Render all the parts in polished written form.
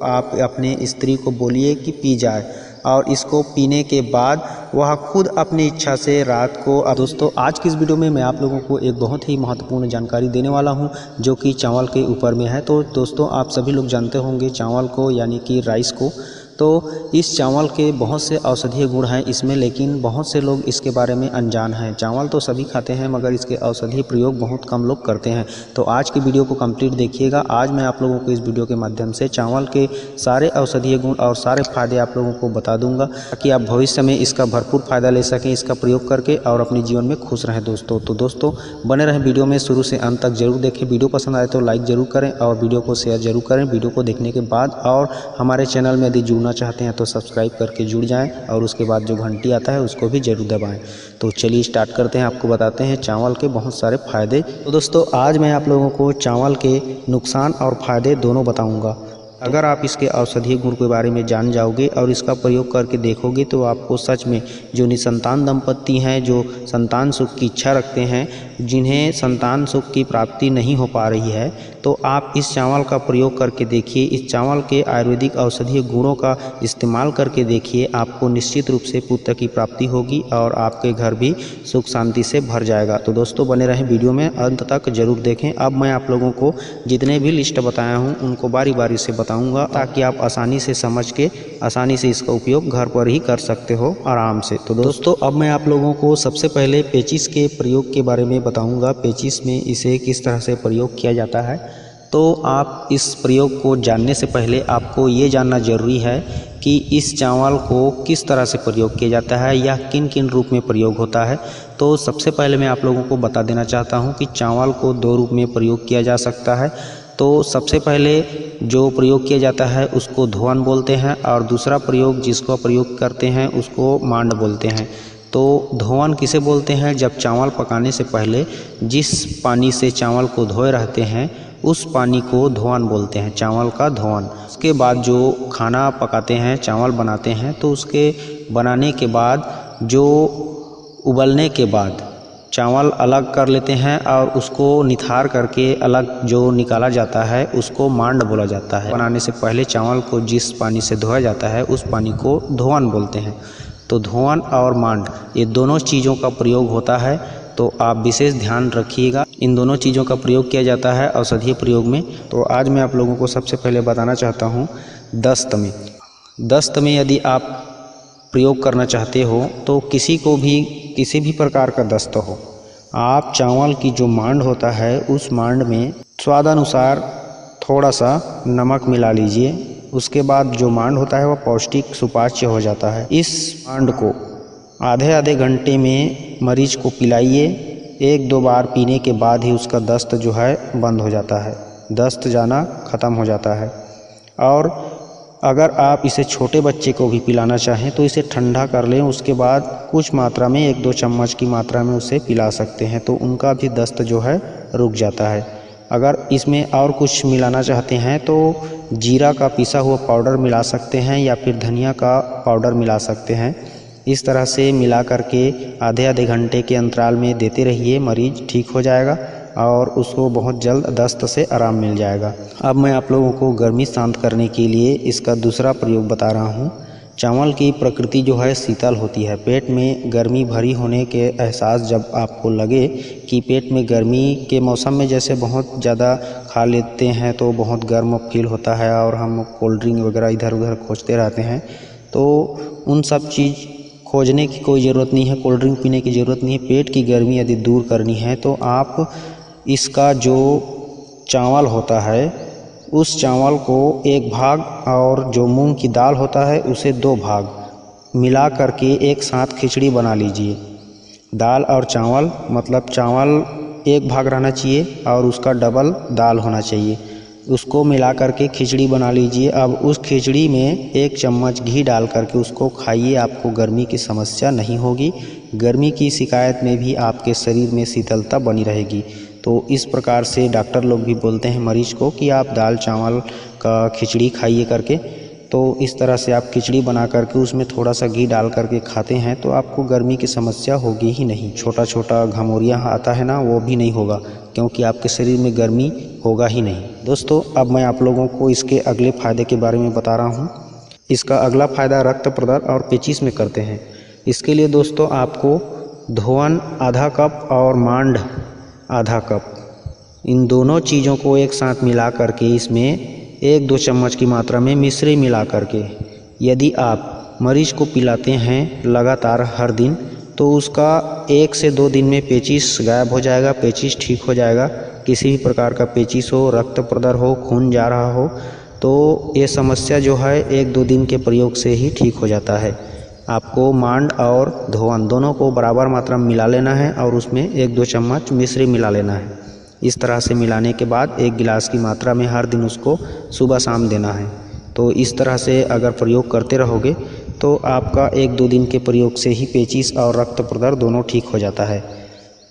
आप अपने स्त्री को बोलिए कि पी जाए और इसको पीने के बाद वह खुद अपनी इच्छा से रात को। दोस्तों आज की इस वीडियो में मैं आप लोगों को एक बहुत ही महत्वपूर्ण जानकारी देने वाला हूं जो कि चावल के ऊपर में है। तो दोस्तों आप सभी लोग जानते होंगे चावल को यानी कि राइस को। तो इस चावल के बहुत से औषधीय गुण हैं इसमें, लेकिन बहुत से लोग इसके बारे में अनजान हैं। चावल तो सभी खाते हैं मगर इसके औषधीय प्रयोग बहुत कम लोग करते हैं। तो आज की वीडियो को कंप्लीट देखिएगा। आज मैं आप लोगों को इस वीडियो के माध्यम से चावल के सारे औषधीय गुण और सारे फायदे आप लोगों को बता दूंगा ताकि आप भविष्य में इसका भरपूर फायदा ले सकें इसका प्रयोग करके और अपने जीवन में खुश रहें दोस्तों। तो दोस्तों बने रहें वीडियो में, शुरू से अंत तक जरूर देखें। वीडियो पसंद आए तो लाइक जरूर करें और वीडियो को शेयर जरूर करें वीडियो को देखने के बाद। और हमारे चैनल में यदि जुड़ना चाहते हैं तो सब्सक्राइब करके जुड़ जाएं और उसके बाद जो घंटी आता है उसको भी जरूर दबाएं। तो चलिए स्टार्ट करते हैं, आपको बताते हैं चावल के बहुत सारे फायदे। तो दोस्तों आज मैं आप लोगों को चावल के नुकसान और फायदे दोनों बताऊंगा। अगर आप इसके औषधीय गुण के बारे में जान जाओगे और इसका प्रयोग करके देखोगे तो आपको सच में जो निसंतान दंपत्ति हैं, जो संतान सुख की इच्छा रखते हैं, जिन्हें संतान सुख की प्राप्ति नहीं हो पा रही है, तो आप इस चावल का प्रयोग करके देखिए। इस चावल के आयुर्वेदिक औषधीय गुणों का इस्तेमाल करके देखिए, आपको निश्चित रूप से पुत्र की प्राप्ति होगी और आपके घर भी सुख शांति से भर जाएगा। तो दोस्तों बने रहें वीडियो में, अंत तक जरूर देखें। अब मैं आप लोगों को जितने भी लिस्ट बताया हूँ उनको बारी बारी से बताऊंगा ताकि आप आसानी से समझ के आसानी से इसका उपयोग घर पर ही कर सकते हो आराम से। तो दोस्तों अब मैं आप लोगों को सबसे पहले पेचिस के प्रयोग के बारे में बताऊंगा। पेचिस में इसे किस तरह से प्रयोग किया जाता है। तो आप इस प्रयोग को जानने से पहले आपको ये जानना जरूरी है कि इस चावल को किस तरह से प्रयोग किया जाता है या किन किन रूप में प्रयोग होता है। तो सबसे पहले मैं आप लोगों को बता देना चाहता हूँ कि चावल को दो रूप में प्रयोग किया जा सकता है। तो सबसे पहले जो प्रयोग किया जाता है उसको धोवन बोलते हैं और दूसरा प्रयोग जिसको प्रयोग करते हैं उसको मांड बोलते हैं। तो धोवन किसे बोलते हैं? जब चावल पकाने से पहले जिस पानी से चावल को धोए रहते हैं उस पानी को धोवन बोलते हैं, चावल का धोवन। उसके बाद जो खाना पकाते हैं, चावल बनाते हैं, तो उसके बनाने के बाद जो उबलने के बाद चावल अलग कर लेते हैं और उसको निथार करके अलग जो निकाला जाता है उसको मांड बोला जाता है। बनाने से पहले चावल को जिस पानी से धोया जाता है उस पानी को धोवन बोलते हैं। तो धोवन और मांड ये दोनों चीज़ों का प्रयोग होता है, तो आप विशेष ध्यान रखिएगा। इन दोनों चीज़ों का प्रयोग किया जाता है औषधीय प्रयोग में। तो आज मैं आप लोगों को सबसे पहले बताना चाहता हूँ दस्त में। दस्त में यदि आप प्रयोग करना चाहते हो तो किसी भी प्रकार का दस्त हो, आप चावल की जो मांड होता है उस मांड में स्वादानुसार थोड़ा सा नमक मिला लीजिए। उसके बाद जो मांड होता है वह पौष्टिक सुपाच्य हो जाता है। इस मांड को आधे आधे घंटे में मरीज को पिलाइए। एक दो बार पीने के बाद ही उसका दस्त जो है बंद हो जाता है, दस्त जाना ख़त्म हो जाता है। और अगर आप इसे छोटे बच्चे को भी पिलाना चाहें तो इसे ठंडा कर लें, उसके बाद कुछ मात्रा में 1-2 चम्मच की मात्रा में उसे पिला सकते हैं, तो उनका भी दस्त जो है रुक जाता है। अगर इसमें और कुछ मिलाना चाहते हैं तो जीरा का पिसा हुआ पाउडर मिला सकते हैं या फिर धनिया का पाउडर मिला सकते हैं। इस तरह से मिला करके आधे आधे घंटे के अंतराल में देते रहिए, मरीज ठीक हो जाएगा और उसको बहुत जल्द दस्त से आराम मिल जाएगा। अब मैं आप लोगों को गर्मी शांत करने के लिए इसका दूसरा प्रयोग बता रहा हूँ। चावल की प्रकृति जो है शीतल होती है। पेट में गर्मी भरी होने के एहसास जब आपको लगे कि पेट में गर्मी के मौसम में जैसे बहुत ज़्यादा खा लेते हैं तो बहुत गर्म फील होता है और हम कोल्ड ड्रिंक वगैरह इधर उधर खोजते रहते हैं, तो उन सब चीज़ खोजने की कोई ज़रूरत नहीं है, कोल्ड ड्रिंक पीने की ज़रूरत नहीं है। पेट की गर्मी यदि दूर करनी है तो आप इसका जो चावल होता है उस चावल को 1 भाग और जो मूंग की दाल होता है उसे 2 भाग मिला करके एक साथ खिचड़ी बना लीजिए। दाल और चावल मतलब चावल 1 भाग रहना चाहिए और उसका डबल दाल होना चाहिए, उसको मिला करके खिचड़ी बना लीजिए। अब उस खिचड़ी में 1 चम्मच घी डाल करके उसको खाइए, आपको गर्मी की समस्या नहीं होगी। गर्मी की शिकायत में भी आपके शरीर में शीतलता बनी रहेगी। तो इस प्रकार से डॉक्टर लोग भी बोलते हैं मरीज को कि आप दाल चावल का खिचड़ी खाइए करके। तो इस तरह से आप खिचड़ी बना करके उसमें थोड़ा सा घी डाल करके खाते हैं तो आपको गर्मी की समस्या होगी ही नहीं। छोटा छोटा घमौरियाँ आता है ना, वो भी नहीं होगा, क्योंकि आपके शरीर में गर्मी होगा ही नहीं। दोस्तों अब मैं आप लोगों को इसके अगले फ़ायदे के बारे में बता रहा हूँ। इसका अगला फ़ायदा रक्त प्रदर और पेचिश में करते हैं। इसके लिए दोस्तों आपको धोवन आधा कप और मांड आधा कप, इन दोनों चीज़ों को एक साथ मिला करके इसमें 1-2 चम्मच की मात्रा में मिश्री मिला करके यदि आप मरीज़ को पिलाते हैं लगातार हर दिन, तो उसका 1 से 2 दिन में पेचिश गायब हो जाएगा, पेचिश ठीक हो जाएगा। किसी भी प्रकार का पेचिश हो, रक्त प्रदर हो, खून जा रहा हो, तो ये समस्या जो है 1-2 दिन के प्रयोग से ही ठीक हो जाता है। आपको मांड और धोवन दोनों को बराबर मात्रा में मिला लेना है और उसमें 1-2 चम्मच मिश्री मिला लेना है। इस तरह से मिलाने के बाद 1 गिलास की मात्रा में हर दिन उसको सुबह शाम देना है। तो इस तरह से अगर प्रयोग करते रहोगे तो आपका 1-2 दिन के प्रयोग से ही पेचिश और रक्त प्रदर दोनों ठीक हो जाता है।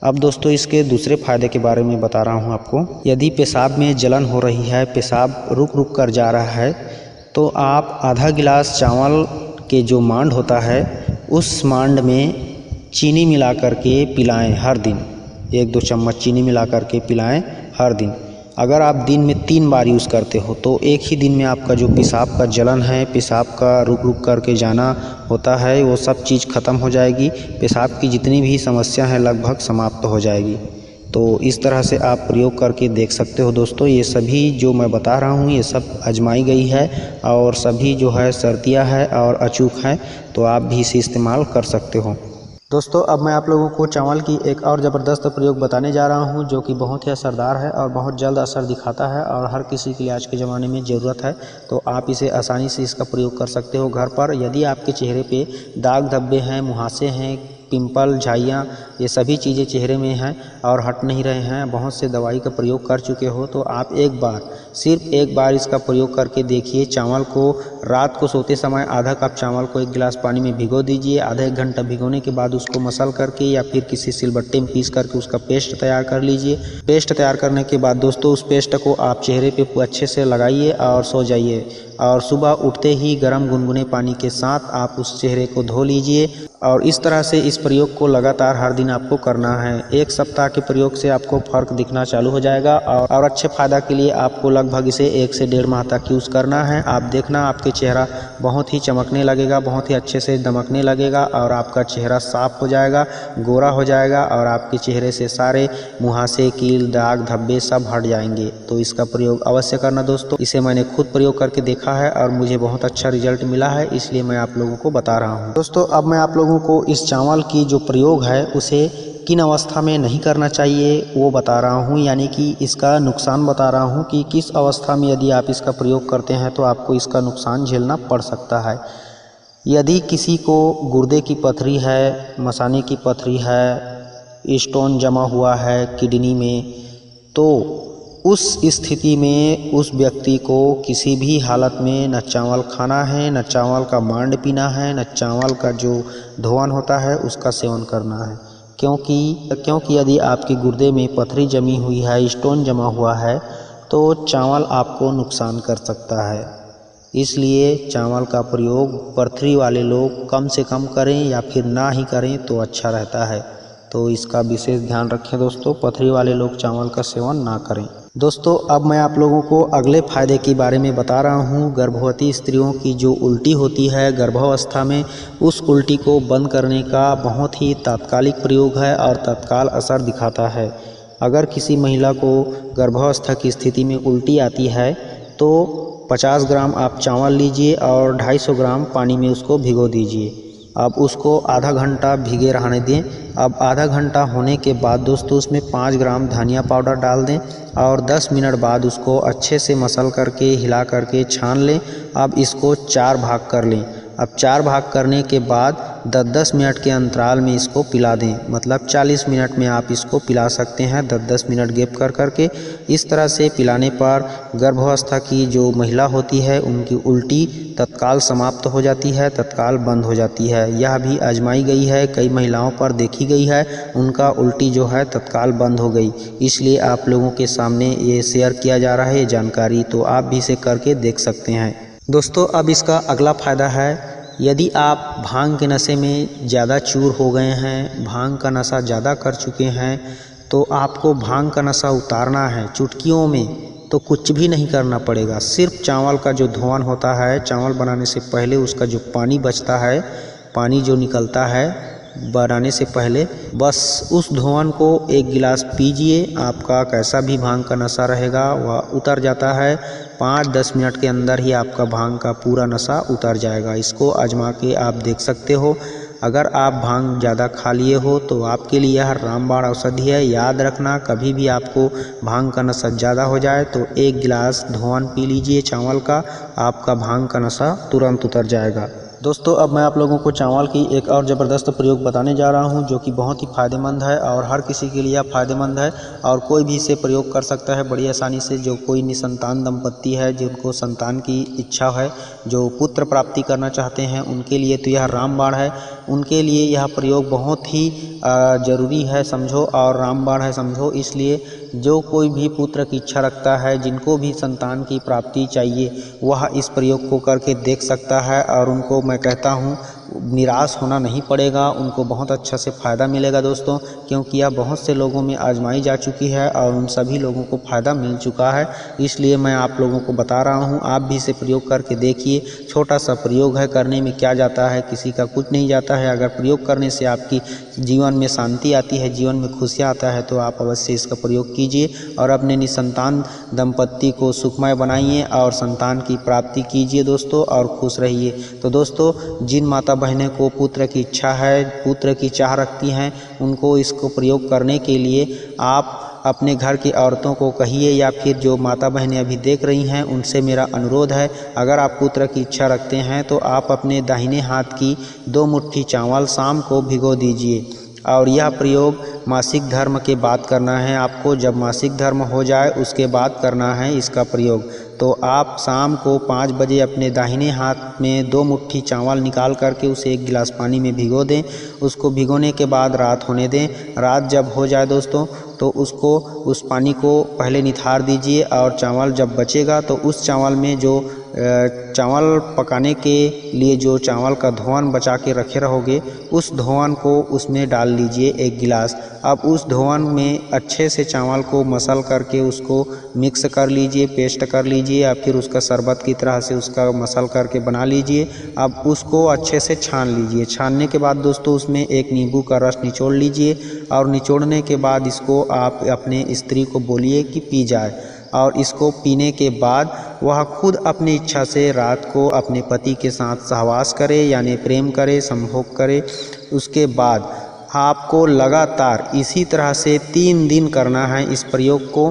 अब दोस्तों इसके दूसरे फायदे के बारे में बता रहा हूँ आपको। यदि पेशाब में जलन हो रही है, पेशाब रुक रुक कर जा रहा है, तो आप आधा गिलास चावल के जो मांड होता है उस मांड में चीनी मिला करके पिलाएं हर दिन। 1-2 चम्मच चीनी मिला करके पिलाएं हर दिन। अगर आप दिन में 3 बार यूज़ करते हो तो एक ही दिन में आपका जो पेशाब का जलन है, पेशाब का रुक रुक करके जाना होता है, वो सब चीज़ ख़त्म हो जाएगी। पेशाब की जितनी भी समस्या है लगभग समाप्त हो जाएगी। तो इस तरह से आप प्रयोग करके देख सकते हो दोस्तों। ये सभी जो मैं बता रहा हूँ ये सब आजमाई गई है और सभी जो है सर्दियाँ है और अचूक है, तो आप भी इसे इस्तेमाल कर सकते हो। दोस्तों अब मैं आप लोगों को चावल की एक और ज़बरदस्त प्रयोग बताने जा रहा हूं, जो कि बहुत ही असरदार है और बहुत जल्द असर दिखाता है और हर किसी के लिए आज के ज़माने में ज़रूरत है। तो आप इसे आसानी से इसका प्रयोग कर सकते हो घर पर। यदि आपके चेहरे पे दाग धब्बे हैं, मुहासे हैं, पिंपल, झाइयाँ, ये सभी चीज़ें चेहरे में हैं और हट नहीं रहे हैं, बहुत से दवाई का प्रयोग कर चुके हो, तो आप एक बार, सिर्फ एक बार इसका प्रयोग करके देखिए। चावल को रात को सोते समय आधा कप चावल को 1 गिलास पानी में भिगो दीजिए। आधा 1 घंटा भिगोने के बाद उसको मसल करके या फिर किसी सिलबट्टे में पीस करके उसका पेस्ट तैयार कर लीजिए। पेस्ट तैयार करने के बाद दोस्तों उस पेस्ट को आप चेहरे पे अच्छे से लगाइए और सो जाइए। और सुबह उठते ही गर्म गुनगुने पानी के साथ आप उस चेहरे को धो लीजिए। और इस तरह से इस प्रयोग को लगातार हर दिन आपको करना है। 1 सप्ताह के प्रयोग से आपको फ़र्क दिखना चालू हो जाएगा और अच्छे फ़ायदा के लिए आपको लगभग इसे 1 से 1.5 माह तक यूज़ करना है। आप देखना आपके चेहरा बहुत ही चमकने लगेगा, बहुत ही अच्छे से दमकने लगेगा और आपका चेहरा साफ हो जाएगा, गोरा हो जाएगा और आपके चेहरे से सारे मुहासे, कील, दाग धब्बे सब हट जाएंगे। तो इसका प्रयोग अवश्य करना दोस्तों। इसे मैंने खुद प्रयोग करके देखा है और मुझे बहुत अच्छा रिजल्ट मिला है, इसलिए मैं आप लोगों को बता रहा हूँ। दोस्तों अब मैं आप लोगों को इस चावल की जो प्रयोग है उसे किन अवस्था में नहीं करना चाहिए वो बता रहा हूँ, यानी कि इसका नुकसान बता रहा हूँ कि किस अवस्था में यदि आप इसका प्रयोग करते हैं तो आपको इसका नुकसान झेलना पड़ सकता है। यदि किसी को गुर्दे की पथरी है, मसाने की पथरी है, स्टोन जमा हुआ है किडनी में, तो उस स्थिति में उस व्यक्ति को किसी भी हालत में न चावल खाना है, न चावल का मांड पीना है, न चावल का जो धोवन होता है उसका सेवन करना है। क्योंकि यदि आपके गुर्दे में पथरी जमी हुई है, स्टोन जमा हुआ है, तो चावल आपको नुकसान कर सकता है। इसलिए चावल का प्रयोग पथरी वाले लोग कम से कम करें या फिर ना ही करें तो अच्छा रहता है। तो इसका विशेष ध्यान रखें दोस्तों, पथरी वाले लोग चावल का सेवन ना करें। दोस्तों अब मैं आप लोगों को अगले फायदे के बारे में बता रहा हूँ। गर्भवती स्त्रियों की जो उल्टी होती है गर्भावस्था में, उस उल्टी को बंद करने का बहुत ही तात्कालिक प्रयोग है और तत्काल असर दिखाता है। अगर किसी महिला को गर्भावस्था की स्थिति में उल्टी आती है तो 50 ग्राम आप चावल लीजिए और 250 ग्राम पानी में उसको भिगो दीजिए। अब उसको आधा घंटा भीगे रहने दें। अब आधा घंटा होने के बाद दोस्तों उसमें 5 ग्राम धनिया पाउडर डाल दें और 10 मिनट बाद उसको अच्छे से मसल करके हिला करके छान लें। अब इसको 4 भाग कर लें। अब 4 भाग करने के बाद 10-10 मिनट के अंतराल में इसको पिला दें, मतलब 40 मिनट में आप इसको पिला सकते हैं 10-10 मिनट गैप कर करके। इस तरह से पिलाने पर गर्भावस्था की जो महिला होती है उनकी उल्टी तत्काल समाप्त हो जाती है, तत्काल बंद हो जाती है। यह भी आजमाई गई है, कई महिलाओं पर देखी गई है, उनका उल्टी जो है तत्काल बंद हो गई। इसलिए आप लोगों के सामने ये शेयर किया जा रहा है ये जानकारी, तो आप भी इसे करके देख सकते हैं। दोस्तों अब इसका अगला फ़ायदा है, यदि आप भांग के नशे में ज़्यादा चूर हो गए हैं, भांग का नशा ज़्यादा कर चुके हैं, तो आपको भांग का नशा उतारना है चुटकियों में, तो कुछ भी नहीं करना पड़ेगा। सिर्फ चावल का जो धुआं होता है, चावल बनाने से पहले उसका जो पानी बचता है, पानी जो निकलता है बनाने से पहले, बस उस धुआं को एक गिलास पीजिए। आपका कैसा भी भांग का नशा रहेगा वह उतर जाता है। 5-10 मिनट के अंदर ही आपका भांग का पूरा नशा उतर जाएगा। इसको आजमा के आप देख सकते हो। अगर आप भांग ज़्यादा खा लिए हो तो आपके लिए यह रामबाण औषधि है। याद रखना, कभी भी आपको भांग का नशा ज़्यादा हो जाए तो एक गिलास धुआं पी लीजिए चावल का, आपका भांग का नशा तुरंत उतर जाएगा। दोस्तों अब मैं आप लोगों को चावल की एक और ज़बरदस्त प्रयोग बताने जा रहा हूं, जो कि बहुत ही फ़ायदेमंद है और हर किसी के लिए फ़ायदेमंद है और कोई भी इसे प्रयोग कर सकता है बड़ी आसानी से। जो कोई निसंतान दंपत्ति है, जिनको संतान की इच्छा है, जो पुत्र प्राप्ति करना चाहते हैं, उनके लिए तो यह रामबाण है। उनके लिए यह प्रयोग बहुत ही ज़रूरी है समझो, और रामबाण है समझो। इसलिए जो कोई भी पुत्र की इच्छा रखता है, जिनको भी संतान की प्राप्ति चाहिए, वह इस प्रयोग को करके देख सकता है और उनको मैं कहता हूँ निराश होना नहीं पड़ेगा, उनको बहुत अच्छा से फ़ायदा मिलेगा दोस्तों, क्योंकि यह बहुत से लोगों में आजमाई जा चुकी है और उन सभी लोगों को फ़ायदा मिल चुका है। इसलिए मैं आप लोगों को बता रहा हूँ, आप भी इसे प्रयोग करके देखिए। छोटा सा प्रयोग है, करने में क्या जाता है, किसी का कुछ नहीं जाता है। अगर प्रयोग करने से आपकी जीवन में शांति आती है, जीवन में खुशियाँ आता है, तो आप अवश्य इसका प्रयोग कीजिए और अपने निसंतान दंपत्ति को सुखमय बनाइए और संतान की प्राप्ति कीजिए दोस्तों, और खुश रहिए। तो दोस्तों जिन माता बहनें को पुत्र की इच्छा है, पुत्र की चाह रखती हैं, उनको इसको प्रयोग करने के लिए आप अपने घर की औरतों को कहिए, या फिर जो माता बहनें अभी देख रही हैं उनसे मेरा अनुरोध है, अगर आप पुत्र की इच्छा रखते हैं तो आप अपने दाहिने हाथ की 2 मुट्ठी चावल शाम को भिगो दीजिए। और यह प्रयोग मासिक धर्म के बाद करना है आपको। जब मासिक धर्म हो जाए उसके बाद करना है इसका प्रयोग। तो आप शाम को 5 बजे अपने दाहिने हाथ में 2 मुट्ठी चावल निकाल करके उसे 1 गिलास पानी में भिगो दें। उसको भिगोने के बाद रात होने दें। रात जब हो जाए दोस्तों तो उस पानी को पहले निथार दीजिए, और चावल जब बचेगा तो उस चावल में जो चावल पकाने के लिए जो चावल का धुआं बचा के रखे रहोगे, उस धुआं को उसमें डाल लीजिए 1 गिलास। अब उस धुआं में अच्छे से चावल को मसल करके उसको मिक्स कर लीजिए, पेस्ट कर लीजिए, या फिर उसका शरबत की तरह से उसका मसल करके बना लीजिए। अब उसको अच्छे से छान लीजिए। छानने के बाद दोस्तों उसमें 1 नींबू का रस निचोड़ लीजिए, और निचोड़ने के बाद इसको आप अपने स्त्री को बोलिए कि पी जाए, और इसको पीने के बाद वह खुद अपनी इच्छा से रात को अपने पति के साथ सहवास करे, यानी प्रेम करे, संभोग करे। उसके बाद आपको लगातार इसी तरह से 3 दिन करना है इस प्रयोग को।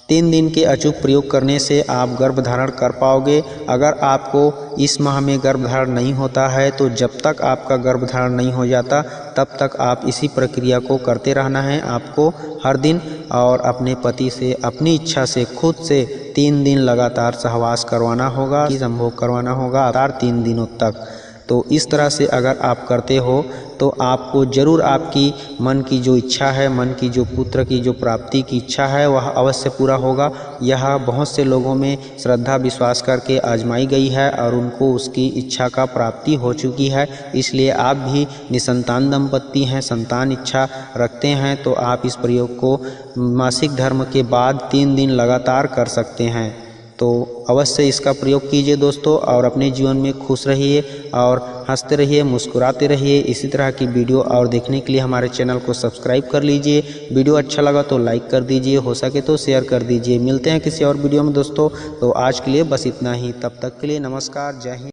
3 दिन के अचूक प्रयोग करने से आप गर्भधारण कर पाओगे। अगर आपको इस माह में गर्भधारण नहीं होता है तो जब तक आपका गर्भधारण नहीं हो जाता तब तक आप इसी प्रक्रिया को करते रहना है आपको हर दिन, और अपने पति से अपनी इच्छा से खुद से 3 दिन लगातार सहवास करवाना होगा, संभोग करवाना होगा लगातार 3 दिनों तक। तो इस तरह से अगर आप करते हो तो आपको ज़रूर आपकी मन की जो इच्छा है, मन की जो पुत्र की जो प्राप्ति की इच्छा है, वह अवश्य पूरा होगा। यह बहुत से लोगों में श्रद्धा विश्वास करके आजमाई गई है और उनको उसकी इच्छा का प्राप्ति हो चुकी है। इसलिए आप भी निसंतान दंपत्ति हैं, संतान इच्छा रखते हैं, तो आप इस प्रयोग को मासिक धर्म के बाद 3 दिन लगातार कर सकते हैं। तो अवश्य इसका प्रयोग कीजिए दोस्तों, और अपने जीवन में खुश रहिए और हंसते रहिए, मुस्कुराते रहिए। इसी तरह की वीडियो और देखने के लिए हमारे चैनल को सब्सक्राइब कर लीजिए। वीडियो अच्छा लगा तो लाइक कर दीजिए, हो सके तो शेयर कर दीजिए। मिलते हैं किसी और वीडियो में दोस्तों। तो आज के लिए बस इतना ही, तब तक के लिए नमस्कार, जय हिंद।